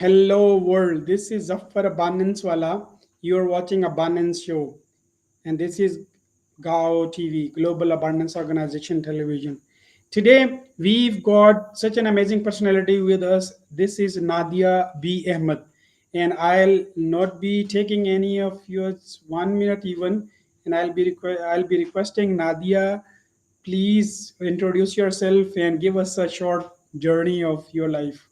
Hello world, this is Zafar Abundance Wala. You are watching Abundance Show, and this is GAO TV, Global Abundance Organization Television. Today we've got such an amazing personality with us. This is Nadia B. Ahmed, and I'll not be taking any of yours 1 minute even, and I'll be requesting Nadia, please introduce yourself and give us a short journey of your life.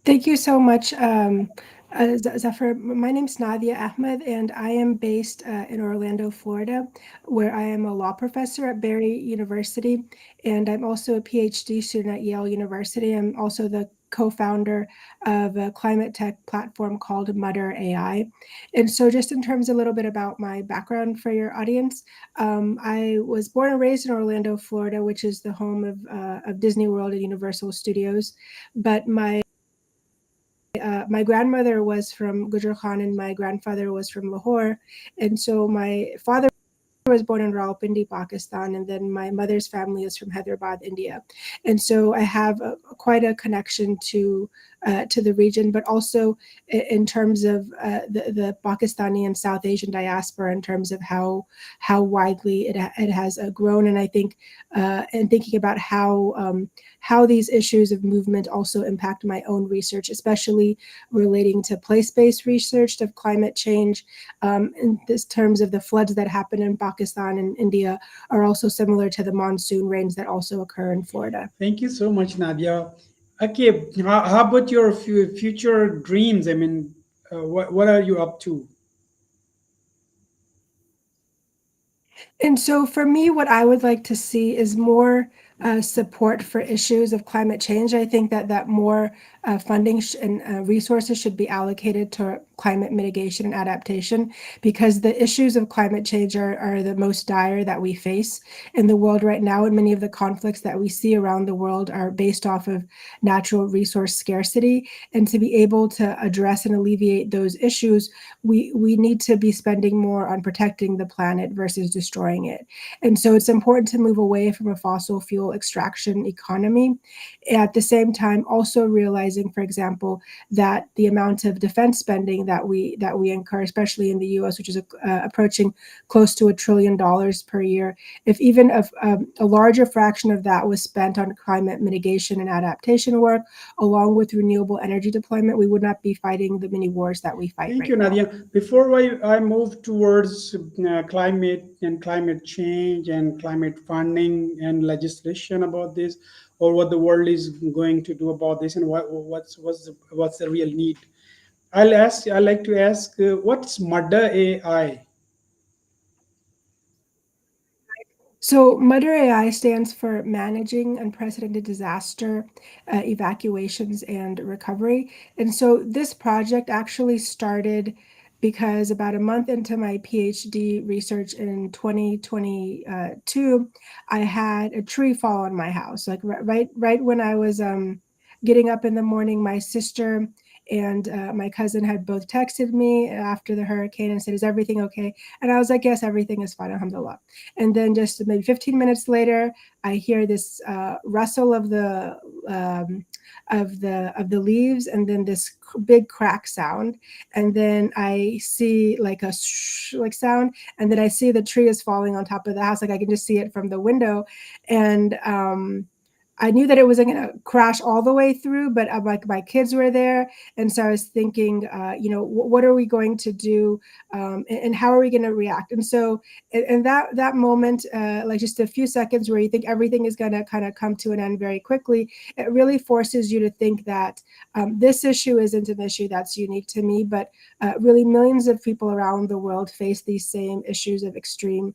Thank you so much, Zafar. My name's Nadia Ahmed, and I am based in Orlando, Florida, where I am a law professor at Barry University, and I'm also a PhD student at Yale University. I'm also the co-founder of a climate tech platform called Mutter AI. And so, just in terms a little bit about my background for your audience, I was born and raised in Orlando, Florida, which is the home of Disney World and Universal Studios. But my grandmother was from Gujarat and my grandfather was from Lahore. And so my father was born in Rawalpindi, Pakistan, and then my mother's family is from Hyderabad, India. And so I have quite a connection to the region, but also in terms of the Pakistani and South Asian diaspora, in terms of how widely it has grown. And I think, and thinking about how these issues of movement also impact my own research, especially relating to place-based research of climate change, in this terms of the floods that happen in Pakistan and India are also similar to the monsoon rains that also occur in Florida. Thank you so much, Nadia. Okay, how about your future dreams? I mean, what are you up to? And so for me, what I would like to see is more support for issues of climate change. I think that more funding and resources should be allocated to climate mitigation and adaptation, because the issues of climate change are the most dire that we face in the world right now. And many of the conflicts that we see around the world are based off of natural resource scarcity. And to be able to address and alleviate those issues, we need to be spending more on protecting the planet versus destroying it. And so it's important to move away from a fossil fuel extraction economy. At the same time, also realizing, for example, that the amount of defense spending that we incur, especially in the U.S., which is approaching close to $1 trillion per year, if even a larger fraction of that was spent on climate mitigation and adaptation work, along with renewable energy deployment, we would not be fighting the many wars that we fight Thank right you, now. Nadia. Before I move towards climate and climate change and climate funding and legislation about this, or what the world is going to do about this, and what's the real need, I like to ask, what's Mudda AI? So Mutter AI stands for Managing Unprecedented Disaster Evacuations and Recovery. And so this project actually started because about a month into my PhD research in 2022, I had a tree fall on my house. Like right when I was getting up in the morning, my sister and my cousin had both texted me after the hurricane and said, "Is everything okay?" And I was like, "Yes, everything is fine, alhamdulillah." And then just maybe 15 minutes later, I hear this rustle of the leaves, and then this big crack sound, and then I see like a like sound, and then I see the tree is falling on top of the house. Like I can just see it from the window, and I knew that it wasn't going to crash all the way through, but like my kids were there, and so I was thinking, what are we going to do, and how are we going to react? And so, in that moment, like just a few seconds where you think everything is going to kind of come to an end very quickly, it really forces you to think that this issue isn't an issue that's unique to me, but really millions of people around the world face these same issues of extreme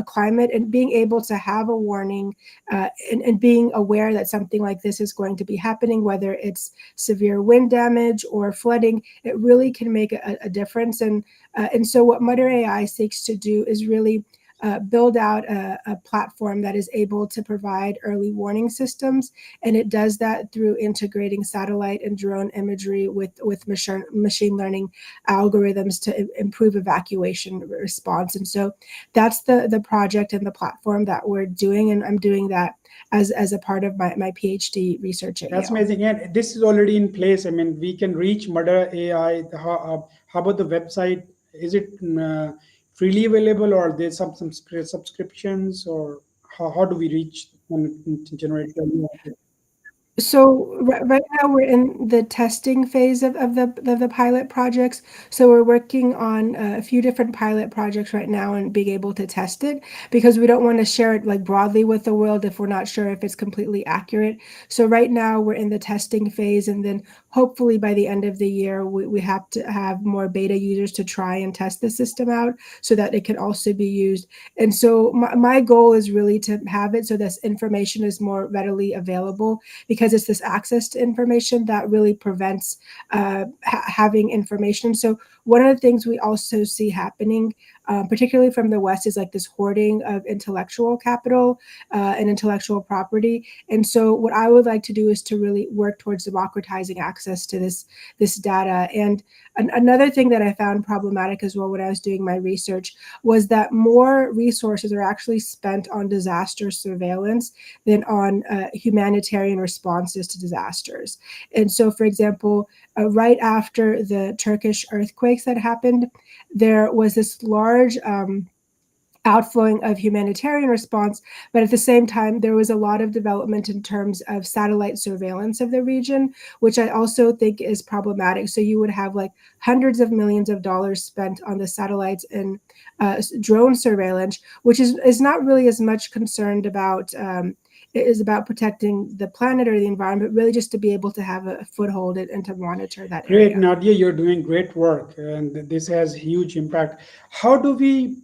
climate, and being able to have a warning, and being aware that something like this is going to be happening, whether it's severe wind damage or flooding, it really can make a difference. And so what Mutter AI seeks to do is really build out a platform that is able to provide early warning systems, and it does that through integrating satellite and drone imagery with machine learning algorithms to improve evacuation response. And so that's the project and the platform that we're doing, and I'm doing that as a part of my PhD research at That's Yale. amazing. And this is already in place. I mean, we can reach Mother AI. How about the website? Is it freely available, or there's some subscriptions, or how do we reach and generate value? So right now we're in the testing phase of the pilot projects. So we're working on a few different pilot projects right now and being able to test it, because we don't want to share it like broadly with the world if we're not sure if it's completely accurate. So right now we're in the testing phase, and then hopefully by the end of the year we have to have more beta users to try and test the system out so that it can also be used. And so my goal is really to have it so this information is more readily available, because it's this access to information that really prevents having information. So one of the things we also see happening, particularly from the West, is like this hoarding of intellectual capital and intellectual property. And so what I would like to do is to really work towards democratizing access to this data. And another thing that I found problematic as well when I was doing my research was that more resources are actually spent on disaster surveillance than on humanitarian responses to disasters. And so, for example, right after the Turkish earthquakes that happened, there was this large outflowing of humanitarian response, but at the same time, there was a lot of development in terms of satellite surveillance of the region, which I also think is problematic. So you would have like hundreds of millions of dollars spent on the satellites and drone surveillance, which is not really as much concerned about it is about protecting the planet or the environment, really just to be able to have a foothold and to monitor that Great, area. Nadia, you're doing great work, and this has huge impact. How do we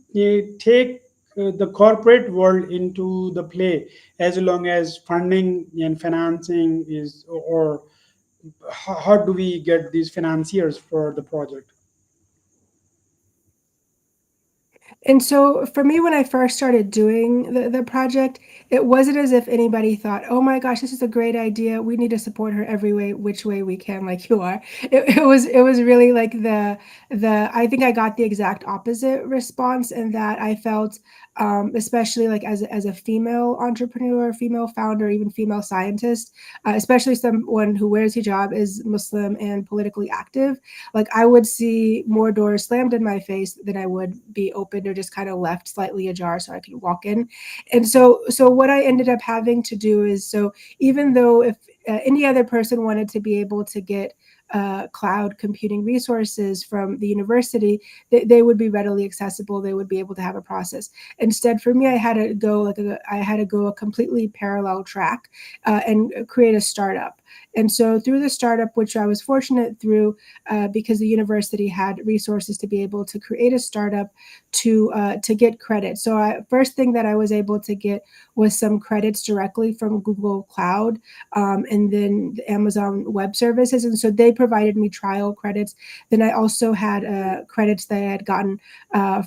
take the corporate world into the play, as long as funding and financing is, or how do we get these financiers for the project? And so for me, when I first started doing the project, it wasn't as if anybody thought, oh my gosh, this is a great idea. We need to support her every way, which way we can, like you are. It was really like I think I got the exact opposite response, in that I felt especially like as a female entrepreneur, female founder, even female scientist, especially someone who wears hijab, is Muslim and politically active, like I would see more doors slammed in my face than I would be opened or just kind of left slightly ajar so I could walk in. And so what I ended up having to do is, so even though if any other person wanted to be able to get cloud computing resources from the university, they would be readily accessible. They would be able to have a process. Instead, for me, I had to go a completely parallel track and create a startup. And so through the startup, which I was fortunate through, because the university had resources to be able to create a startup to get credit. So first thing that I was able to get was some credits directly from Google Cloud, and then the Amazon Web Services, and so they provided me trial credits. Then I also had credits that I had gotten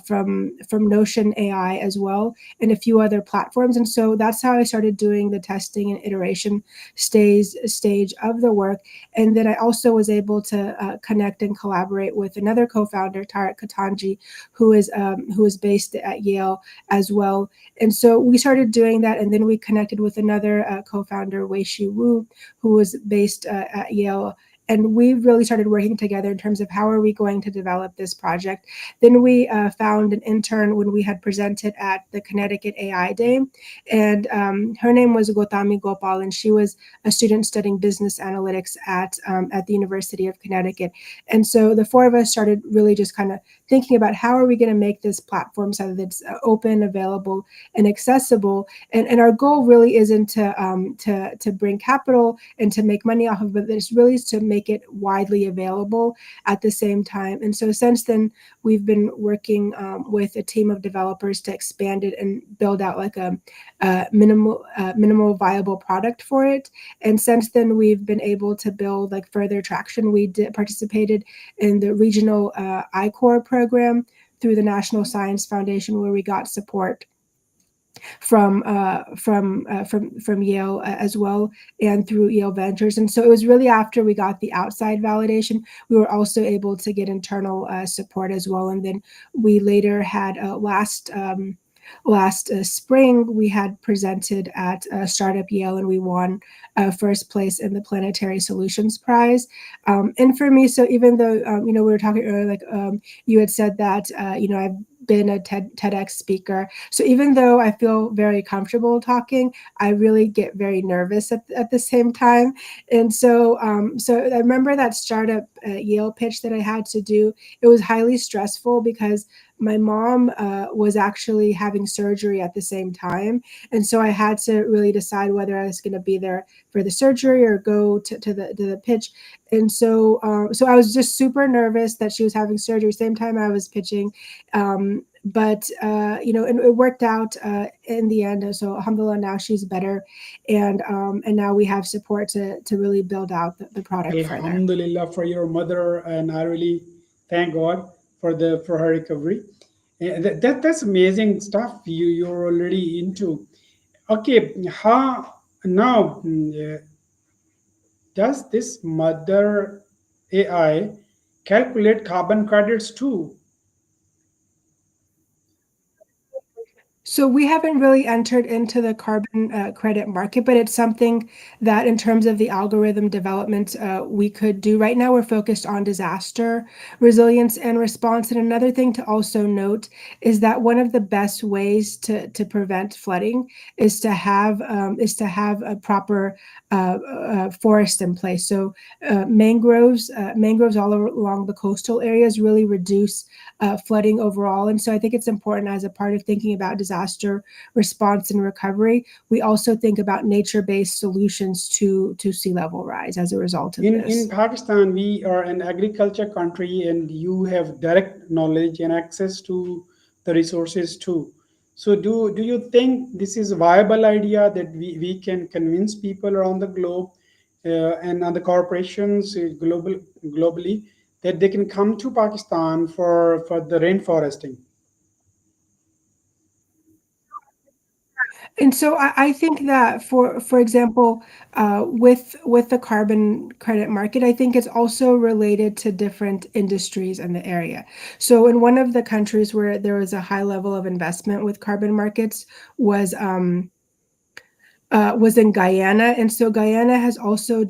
from Notion AI as well, and a few other platforms. And so that's how I started doing the testing and iteration stage of the work. And then I also was able to connect and collaborate with another co-founder, Tarek Katanji, who is based at Yale as well. And so we started doing that, and then we connected with another co-founder, Wei-Shi Wu, who was based at Yale. And we really started working together in terms of how are we going to develop this project. Then we found an intern when we had presented at the Connecticut AI Day, and her name was Gotami Gopal, and she was a student studying business analytics at the University of Connecticut. And so the four of us started really just kind of thinking about how are we going to make this platform so that it's open, available, and accessible. And our goal really isn't to bring capital and to make money off of it, but it's really to make it widely available at the same time. And so since then, we've been working with a team of developers to expand it and build out like a minimal viable product for it. And since then, we've been able to build like further traction. We participated in the regional I-Corps program through the National Science Foundation, where we got support from Yale as well, and through Yale Ventures. And so it was really after we got the outside validation, we were also able to get internal support as well. And then we later had last spring, we had presented at Startup Yale, and we won first place in the Planetary Solutions Prize. And for me, so even though we were talking earlier, like you had said that I've been a TEDx speaker. So even though I feel very comfortable talking, I really get very nervous at the same time. And so so I remember that startup Yale pitch that I had to do. It was highly stressful because my mom was actually having surgery at the same time. And so I had to really decide whether I was going to be there for the surgery or go to the pitch. And so so I was just super nervous that she was having surgery same time I was pitching. But and it worked out in the end. So alhamdulillah, now she's better, and now we have support to really build out the product further. Alhamdulillah for your mother, and I really thank God for her recovery. That's amazing stuff you're already into. Okay, how now does this mother AI calculate carbon credits too? So we haven't really entered into the carbon credit market, but it's something that, in terms of the algorithm development, we could do. Right now, we're focused on disaster resilience and response. And another thing to also note is that one of the best ways to prevent flooding is to have a proper forest in place. So mangroves all along the coastal areas really reduce flooding overall. And so I think it's important, as a part of thinking about disaster response and recovery, we also think about nature-based solutions to sea level rise as a result of In this. Pakistan, we are an agriculture country, and you have direct knowledge and access to the resources too. So, do you think this is a viable idea that we can convince people around the globe and other corporations globally that they can come to Pakistan for the rainforesting? And so I think that, for example, with the carbon credit market, I think it's also related to different industries in the area. So in one of the countries where there was a high level of investment with carbon markets was in Guyana. And so Guyana has also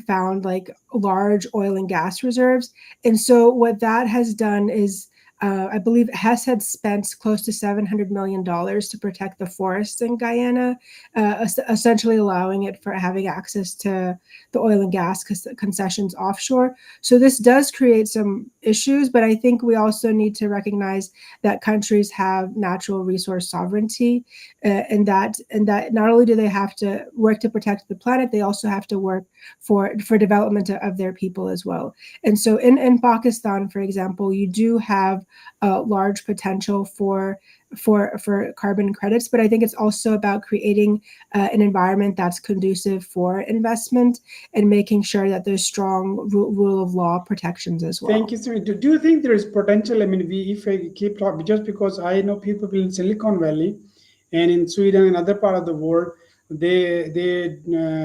found large oil and gas reserves. And so what that has done is, I believe Hess had spent close to $700 million to protect the forests in Guyana, essentially allowing it for having access to the oil and gas concessions offshore. So this does create some issues, but I think we also need to recognize that countries have natural resource sovereignty, and that not only do they have to work to protect the planet, they also have to work for development of their people as well. And so in Pakistan, for example, you do have large potential for carbon credits, but I think it's also about creating an environment that's conducive for investment and making sure that there's strong rule of law protections as Thank well. you, Simi. Do you think there is potential? I mean, if I keep talking, just because I know people in Silicon Valley and in Sweden and other part of the world, they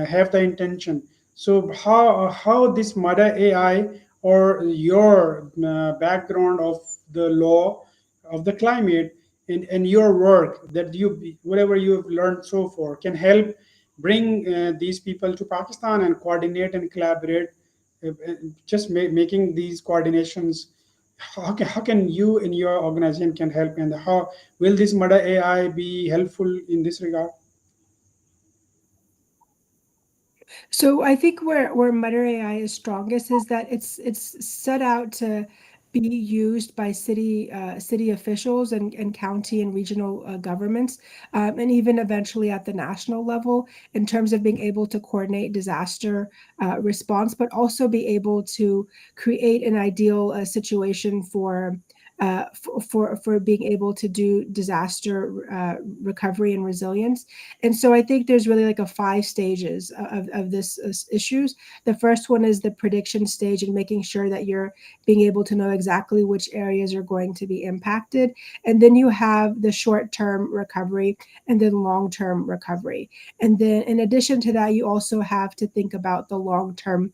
have the intention. So how this Mother AI or your background of the law of the climate and your work that you whatever you have learned so far can help bring these people to Pakistan and coordinate and collaborate, just making these coordinations. How can you and your organization can help, and how will this Mother AI be helpful in this regard? So I think where Mutter AI is strongest is that it's set out to be used by city officials and county and regional governments, and even eventually at the national level, in terms of being able to coordinate disaster response, but also be able to create an ideal situation for being able to do disaster recovery and resilience. And so I think there's really like a 5 stages of this issues. The first one is the prediction stage and making sure that you're being able to know exactly which areas are going to be impacted. And then you have the short-term recovery and then long-term recovery. And then in addition to that, you also have to think about the long-term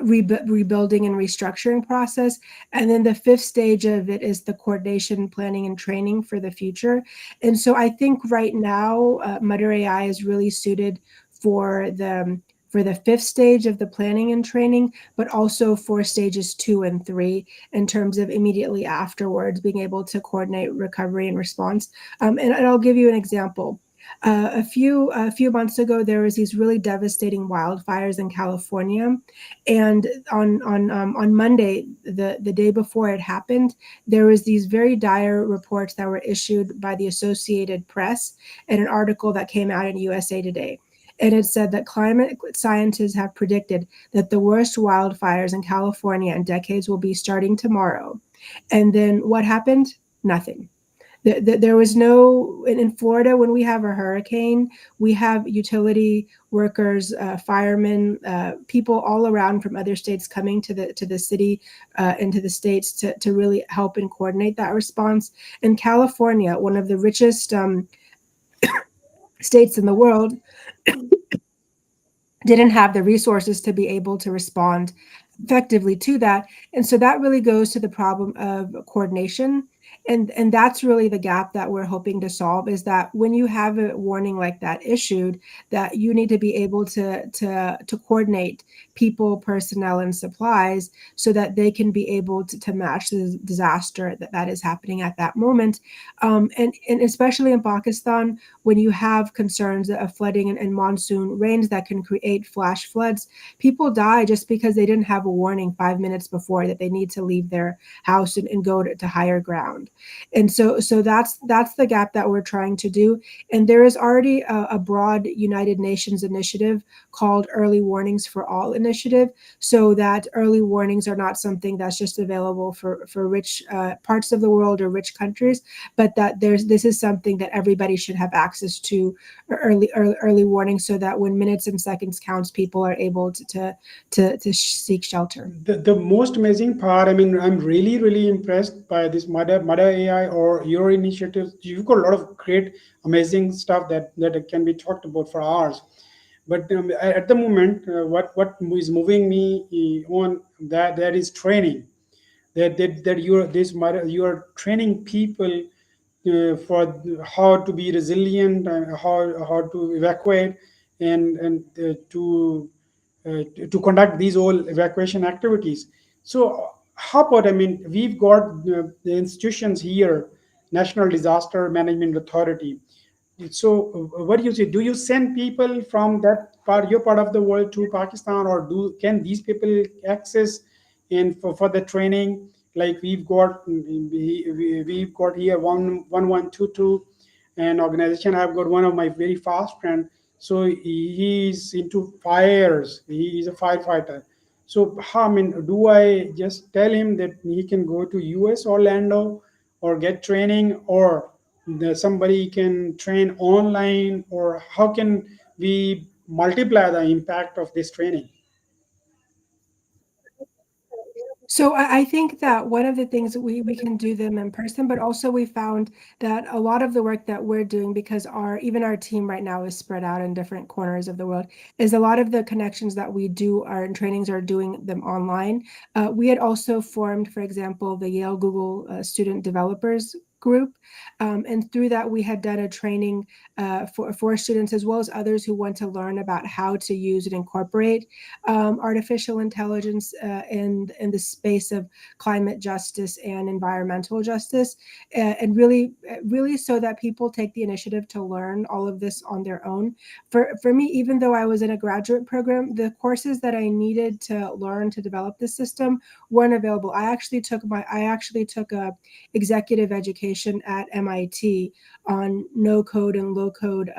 rebuilding and restructuring process. And then the 5th stage of it is the coordination, planning, and training for the future. And so I think right now, Mutter AI is really suited for the 5th stage of the planning and training, but also for stages 2 and 3 in terms of immediately afterwards being able to coordinate recovery and response. And I'll give you an example. A few months ago, there was these really devastating wildfires in California, and on Monday, the day before it happened, there was these very dire reports that were issued by the Associated Press in an article that came out in USA Today. And it said that climate scientists have predicted that the worst wildfires in California in decades will be starting tomorrow. And then what happened? Nothing. There was no in Florida when we have a hurricane, we have utility workers, firemen, people all around from other states coming to the city and to the states to really help and coordinate that response. In California, one of the richest states in the world, didn't have the resources to be able to respond effectively to that. And so that really goes to the problem of coordination. And that's really the gap that we're hoping to solve, is that when you have a warning like that issued, that you need to be able to coordinate people, personnel, and supplies so that they can be able to match the disaster that is happening at that moment. And especially in Pakistan, when you have concerns of flooding and monsoon rains that can create flash floods, people die just because they didn't have a warning 5 minutes before that they need to leave their house and go to higher ground. And so that's the gap that we're trying to do. And there is already a broad United Nations initiative called Early Warnings for All initiative, so that early warnings are not something that's just available for rich parts of the world or rich countries, but that this is something that everybody should have access to, early warning, so that when minutes and seconds counts, people are able to seek shelter. The most amazing part, I mean, I'm really, really impressed by this Mother AI or your initiatives. You've got a lot of great, amazing stuff that can be talked about for hours. But at the moment, what is moving me on that is training. That you are training people for how to be resilient and how to evacuate and to conduct these all evacuation activities. So how about, I mean, we've got the institutions here, National Disaster Management Authority. So what do you say? Do you send people from that part, your part of the world, to Pakistan, or can these people access in for the training? Like we've got here 1122, an organization. I've got one of my very fast friend. So he's into fires. He is a firefighter. So how, I mean, do I just tell him that he can go to US Orlando or get training, or somebody can train online, or how can we multiply the impact of this training? So I think that one of the things that we can do them in person, but also we found that a lot of the work that we're doing, because even our team right now is spread out in different corners of the world, is a lot of the connections that we do are in trainings are doing them online. We had also formed, for example, the Yale Google Student Developers Group, and through that we had done a training for students as well as others who want to learn about how to use and incorporate artificial intelligence in the space of climate justice and environmental justice, and really so that people take the initiative to learn all of this on their own. For me, even though I was in a graduate program, the courses that I needed to learn to develop the system weren't available. I actually took a executive education at MIT on no code and low code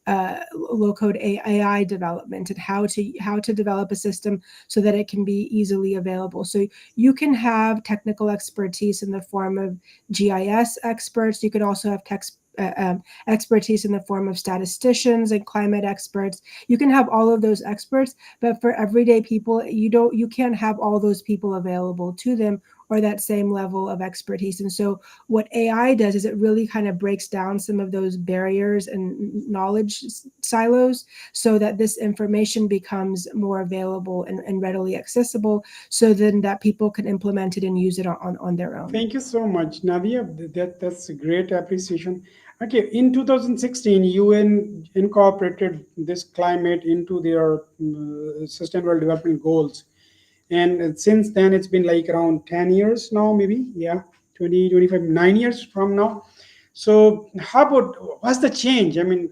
low code AI development and how to develop a system so that it can be easily available. So you can have technical expertise in the form of GIS experts. You could also have expertise in the form of statisticians and climate experts. You can have all of those experts, but for everyday people, you can't have all those people available to them or that same level of expertise. And so what AI does is it really kind of breaks down some of those barriers and knowledge silos so that this information becomes more available and readily accessible so then that people can implement it and use it on their own. Thank you so much, Nadia. That's a great appreciation. Okay, in 2016, UN incorporated this climate into their sustainable development goals. And since then, it's been like around 10 years now, maybe. Yeah, 20, 25, 9 years from now. So how about, what's the change? I mean,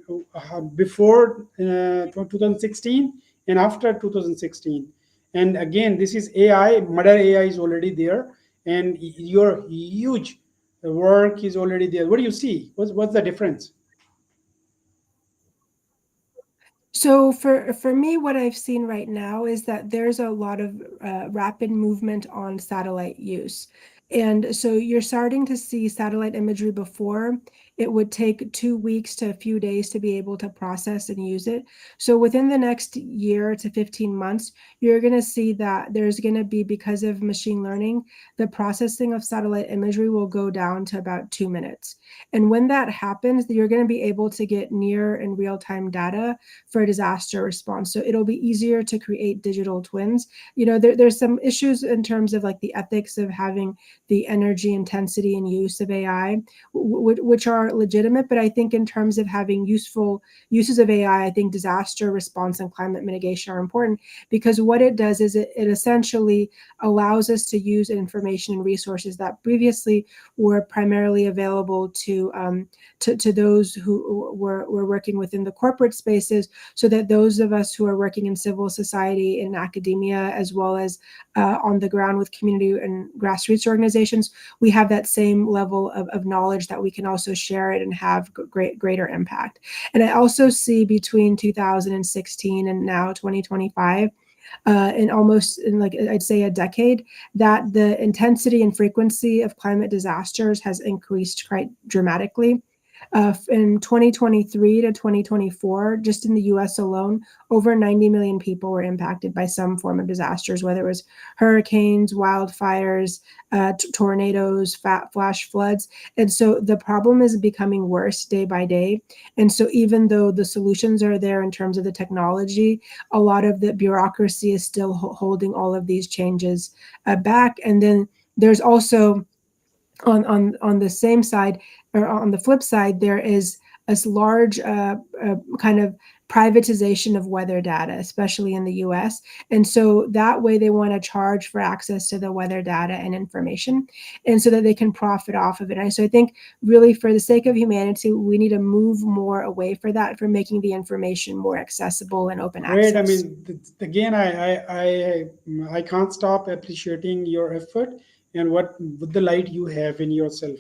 before 2016 and after 2016. And again, this is AI, modern AI is already there, and your huge work is already there. What do you see? What's the difference? So for me, what I've seen right now is that there's a lot of rapid movement on satellite use. And so you're starting to see satellite imagery before. It would take 2 weeks to a few days to be able to process and use it. So within the next year to 15 months, you're going to see that there's going to be, because of machine learning, the processing of satellite imagery will go down to about 2 minutes. And when that happens, you're going to be able to get near and real-time data for disaster response. So it'll be easier to create digital twins. There's some issues in terms of like the ethics of having the energy intensity and use of AI, which are legitimate. But I think in terms of having useful uses of AI, I think disaster response and climate mitigation are important because what it does is it essentially allows us to use information and resources that previously were primarily available to those who were working within the corporate spaces, so that those of us who are working in civil society, in academia, as well as on the ground with community and grassroots organizations, we have that same level of knowledge that we can also share it and have greater impact. And I also see between 2016 and now 2025, in almost in like I'd say a decade, that the intensity and frequency of climate disasters has increased quite dramatically. In 2023 to 2024, just in the US alone, over 90 million people were impacted by some form of disasters, whether it was hurricanes, wildfires, tornadoes, flash floods. And so the problem is becoming worse day by day. And so even though the solutions are there in terms of the technology, a lot of the bureaucracy is still holding all of these changes back. And then there's also on the same side, or on the flip side, there is this large kind of privatization of weather data, especially in the US. And so that way they want to charge for access to the weather data and information, and so that they can profit off of it. And so I think really for the sake of humanity, we need to move more away for that, for making the information more accessible and open Great. I access. mean, again, I can't stop appreciating your effort and what with the light you have in yourself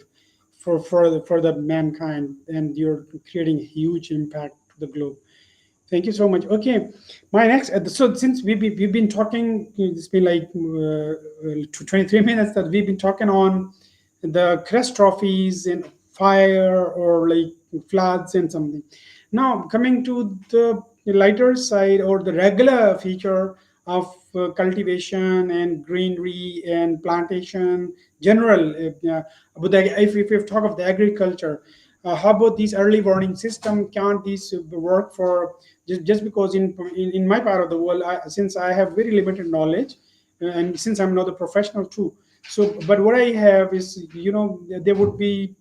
for the mankind, and you're creating huge impact to the globe. Thank you so much. Okay, my next. So since we've been talking, it's been like 23 minutes that we've been talking on the catastrophes and fire or like floods and something. Now coming to the lighter side or the regular feature of cultivation and greenery and plantation general. But if we talk of the agriculture, how about these early warning system? Can't these work for just because in my part of the world, since I have very limited knowledge, and since I'm not a professional too. So, but what I have is, there would be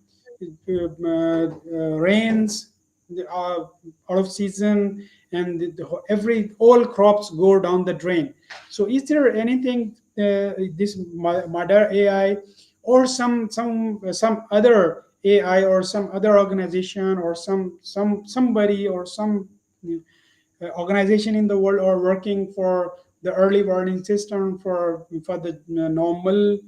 rains out of season, and every all crops go down the drain. So, is there anything this mother AI or some other AI or some other organization or somebody or some organization in the world are working for the early warning system for the normal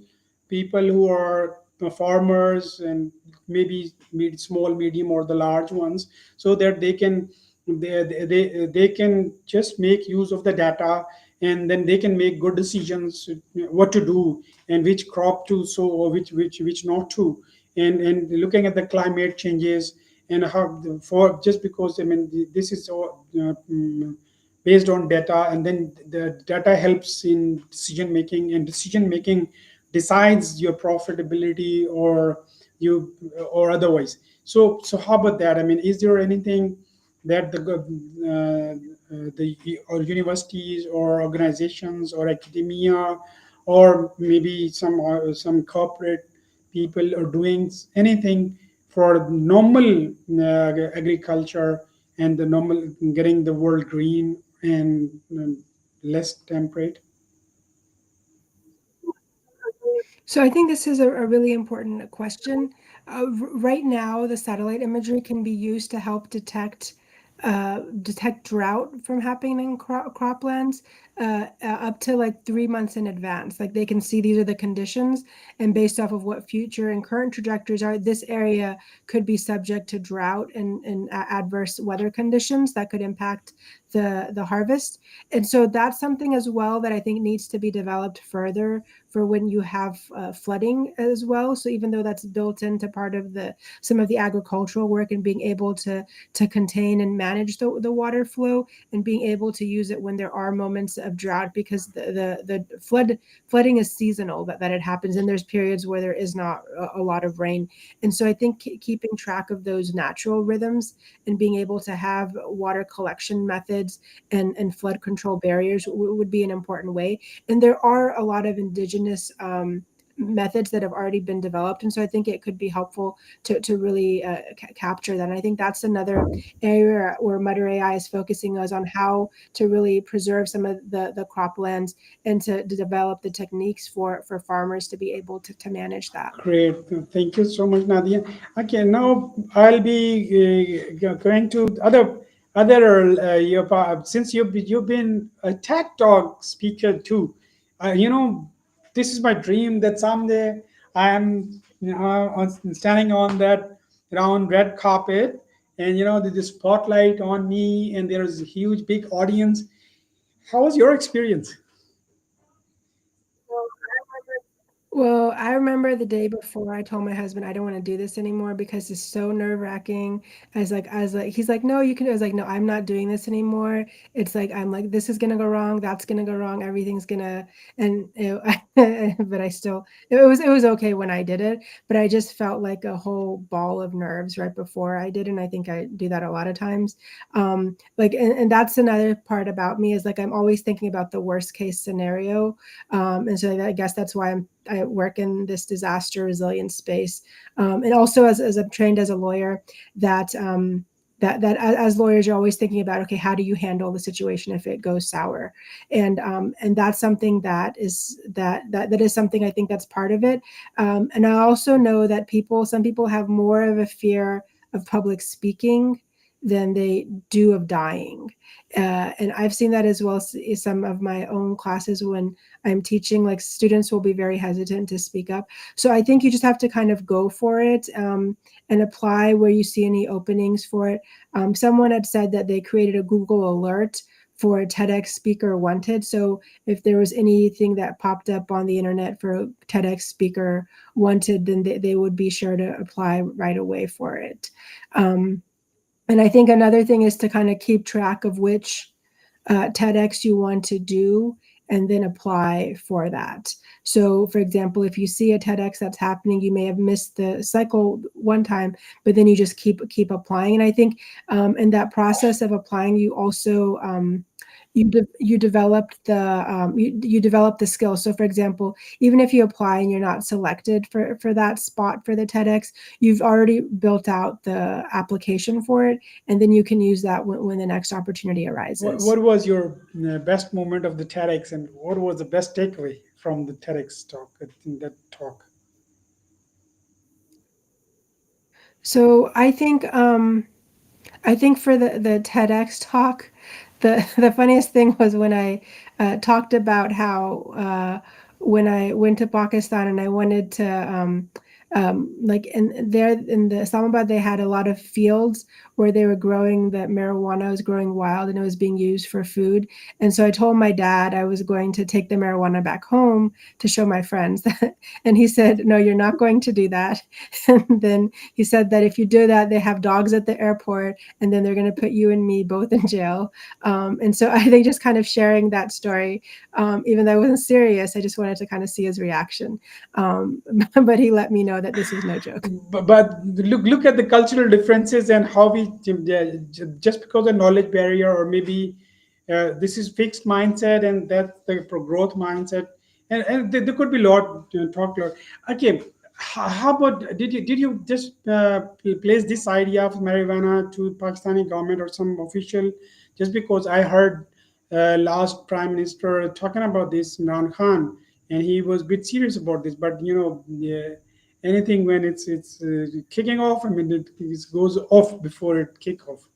people who are farmers and maybe small, medium, or the large ones, so that they can they can just make use of the data, and then they can make good decisions what to do and which crop to sow or which not to, and looking at the climate changes and how for just because I mean this is all based on data, and then the data helps in decision making, and decision making decides your profitability or you or otherwise. So how about that? I mean, is there anything that the or universities or organizations or academia or maybe some corporate people are doing anything for normal agriculture and the normal getting the world green and less temperate? So I think this is a really important question. Right now, the satellite imagery can be used to help detect drought from happening in croplands up to like 3 months in advance. Like they can see these are the conditions, and based off of what future and current trajectories are, this area could be subject to drought and adverse weather conditions that could impact the harvest. And so that's something as well that I think needs to be developed further for when you have flooding as well. So even though that's built into part of the some of the agricultural work and being able to contain and manage the water flow and being able to use it when there are moments of drought, because the flooding is seasonal, that it happens, and there's periods where there is not a lot of rain. And so I think keeping track of those natural rhythms and being able to have water collection methods and flood control barriers would be an important way. And there are a lot of indigenous methods that have already been developed, and so I think it could be helpful to really capture that. And I think that's another area where Mutter AI is focusing us on how to really preserve some of the croplands and to develop the techniques for farmers to be able to manage that. Great. Thank you so much, Nadia. Okay, now I'll be going to other since you've been a tech talk speaker too. This is my dream that someday I am standing on that round red carpet, and there's a spotlight on me, and there's a huge big audience. How was your experience? Well, I remember the day before I told my husband I don't want to do this anymore because it's so nerve-wracking. He's like, no, you can. I was like, no, I'm not doing this anymore. It's like I'm like, this is gonna go wrong, that's gonna go wrong, everything's gonna, and but it was okay when I did it, but I just felt like a whole ball of nerves right before I did, and I think I do that a lot of times. And that's another part about me is like I'm always thinking about the worst case scenario, and so I guess that's why I work in this disaster resilience space, and also as I'm trained as a lawyer, that as lawyers you're always thinking about, okay, how do you handle the situation if it goes sour, and that's something that is something I think that's part of it, and I also know that some people have more of a fear of public speaking than they do of dying. And I've seen that as well as some of my own classes when I'm teaching, like students will be very hesitant to speak up. So I think you just have to kind of go for it, and apply where you see any openings for it. Someone had said that they created a Google alert for a TEDx speaker wanted. So if there was anything that popped up on the internet for a TEDx speaker wanted, then they would be sure to apply right away for it. And I think another thing is to kind of keep track of which TEDx you want to do and then apply for that. So, for example, if you see a TEDx that's happening, you may have missed the cycle one time, but then you just keep applying. And I think in that process of applying, you also you developed you develop the skill. So, for example, even if you apply and you're not selected for that spot for the TEDx, you've already built out the application for it, and then you can use that when the next opportunity What arises. was your best moment of the TEDx, and what was the best takeaway from the TEDx talk? In that talk, So I think for the TEDx talk, the funniest thing was when I talked about how when I went to Pakistan and I wanted to like in there in the Islamabad, they had a lot of fields where they were growing the marijuana was growing wild and it was being used for food. And so I told my dad I was going to take the marijuana back home to show my friends that, and he said, "No, you're not going to do that." And then he said that if you do that, they have dogs at the airport, and then they're going to put you and me both in jail. And so I think just kind of sharing that story, even though I wasn't serious, I just wanted to kind of see his reaction. Um, but he let me know that this was no joke. But look at the cultural differences and how we just because of knowledge barrier, or maybe this is fixed mindset and that's the pro growth mindset, and there could be a lot to talk about. Okay, how about did you just place this idea of marijuana to Pakistani government or some official? Just because I heard last prime minister talking about this, Imran Khan, and he was a bit serious about this, but yeah, anything when it's kicking off, I mean it goes off before it kick off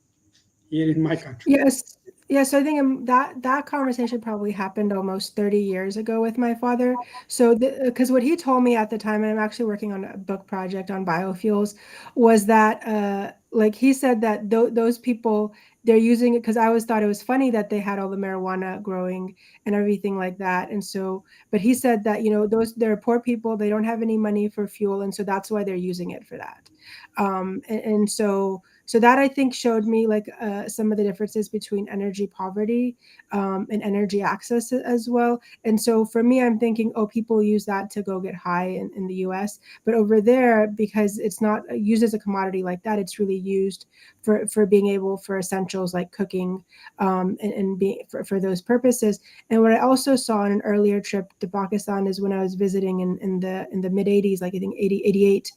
here in my country. Yes. Yes, I think that conversation probably happened almost 30 years ago with my father. So, because what he told me at the time, and I'm actually working on a book project on biofuels, was that like he said that those people they're using it because I always thought it was funny that they had all the marijuana growing and everything like that. And so, but he said that those they're poor people, they don't have any money for fuel, and so that's why they're using it for that. And so that I think showed me like some of the differences between energy poverty and energy access as well. And so for me, I'm thinking, oh, people use that to go get high in the US. But over there, because it's not used as a commodity like that, it's really used for being able for essentials like cooking and being for those purposes. And what I also saw on an earlier trip to Pakistan is when I was visiting in the mid 80s, like I think 80, 88,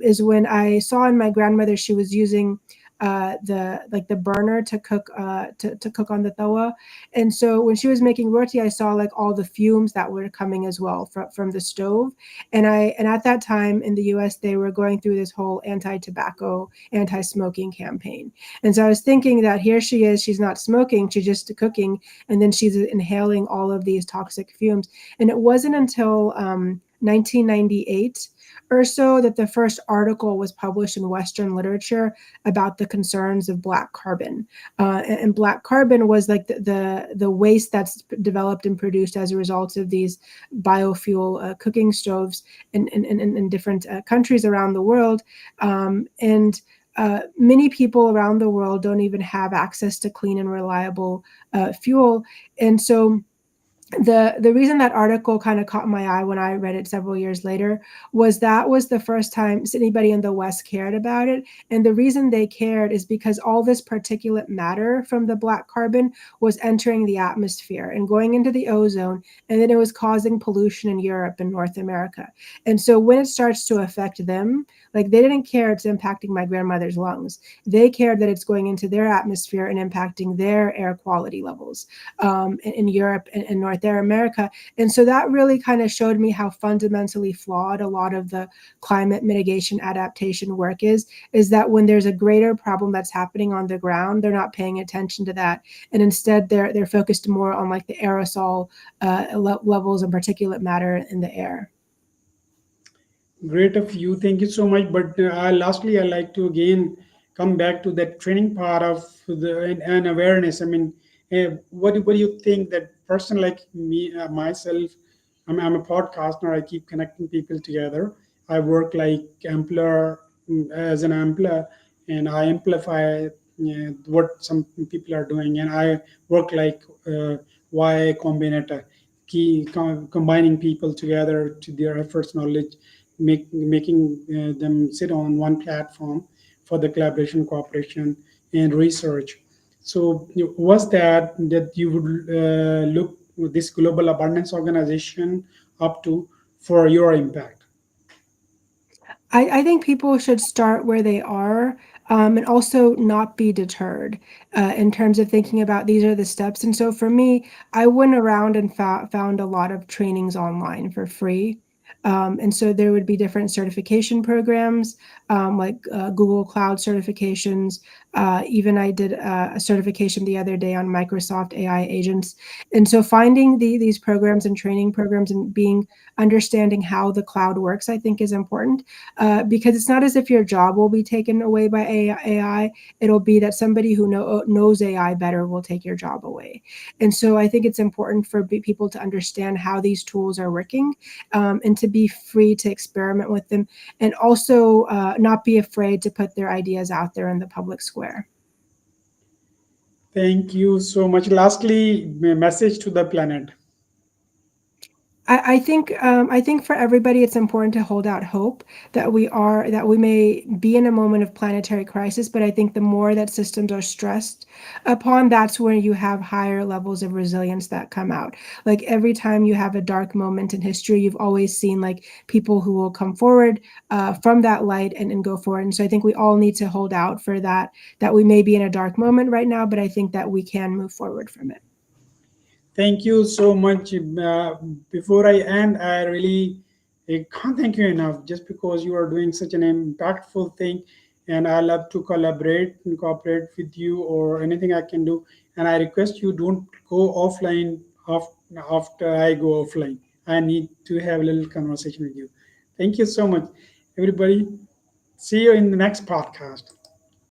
is when I saw in my grandmother, she was using the burner to cook to cook on the tawa. And so when she was making roti, I saw like all the fumes that were coming as well from the stove. And at that time in the US, they were going through this whole anti-tobacco, anti-smoking campaign. And so I was thinking that here she is, she's not smoking, she's just cooking, and then she's inhaling all of these toxic fumes. And it wasn't until 1998 or so that the first article was published in Western literature about the concerns of black carbon. And black carbon was like the waste that's developed and produced as a result of these biofuel cooking stoves in different countries around the world. And many people around the world don't even have access to clean and reliable fuel. And so the reason that article kind of caught my eye when I read it several years later was that was the first time anybody in the West cared about it. And the reason they cared is because all this particulate matter from the black carbon was entering the atmosphere and going into the ozone, and then it was causing pollution in Europe and North America. And so when it starts to affect them, like they didn't care it's impacting my grandmother's lungs. They cared that it's going into their atmosphere and impacting their air quality levels in Europe and North America. And so that really kind of showed me how fundamentally flawed a lot of the climate mitigation adaptation work is that when there's a greater problem that's happening on the ground, they're not paying attention to that. And instead they're focused more on like the aerosol levels and particulate matter in the air. Great of you. Thank you so much. But lastly, I like to again come back to that training part of the and awareness. I mean, what do you think that person like me, myself, I'm a podcaster. I keep connecting people together. I work like ampler as an ampler, and I amplify what some people are doing, and I work like Y Combinator, combining people together to their efforts, knowledge, making them sit on one platform for the collaboration, cooperation, and research. So, was that you would look with this global abundance organization up to for your impact? I think people should start where they are, and also not be deterred in terms of thinking about these are the steps. And so for me, I went around and found a lot of trainings online for free. And so there would be different certification programs like Google Cloud certifications, Even I did a certification the other day on Microsoft AI agents. And so finding these programs and training programs and understanding how the cloud works, I think is important, because it's not as if your job will be taken away by AI. It'll be that somebody who knows AI better will take your job away. And so I think it's important for people to understand how these tools are working, and to be free to experiment with them, and also not be afraid to put their ideas out there in the public square. Thank you so much. Lastly, message to the planet. I think for everybody, it's important to hold out hope that we may be in a moment of planetary crisis. But I think the more that systems are stressed upon, that's where you have higher levels of resilience that come out. Like every time you have a dark moment in history, you've always seen like people who will come forward from that light and go forward. And so I think we all need to hold out for that. That we may be in a dark moment right now, but I think that we can move forward from it. Thank you so much. Before I end, I can't thank you enough just because you are doing such an impactful thing. And I love to collaborate and cooperate with you or anything I can do. And I request you don't go offline after I go offline. I need to have a little conversation with you. Thank you so much, everybody. See you in the next podcast.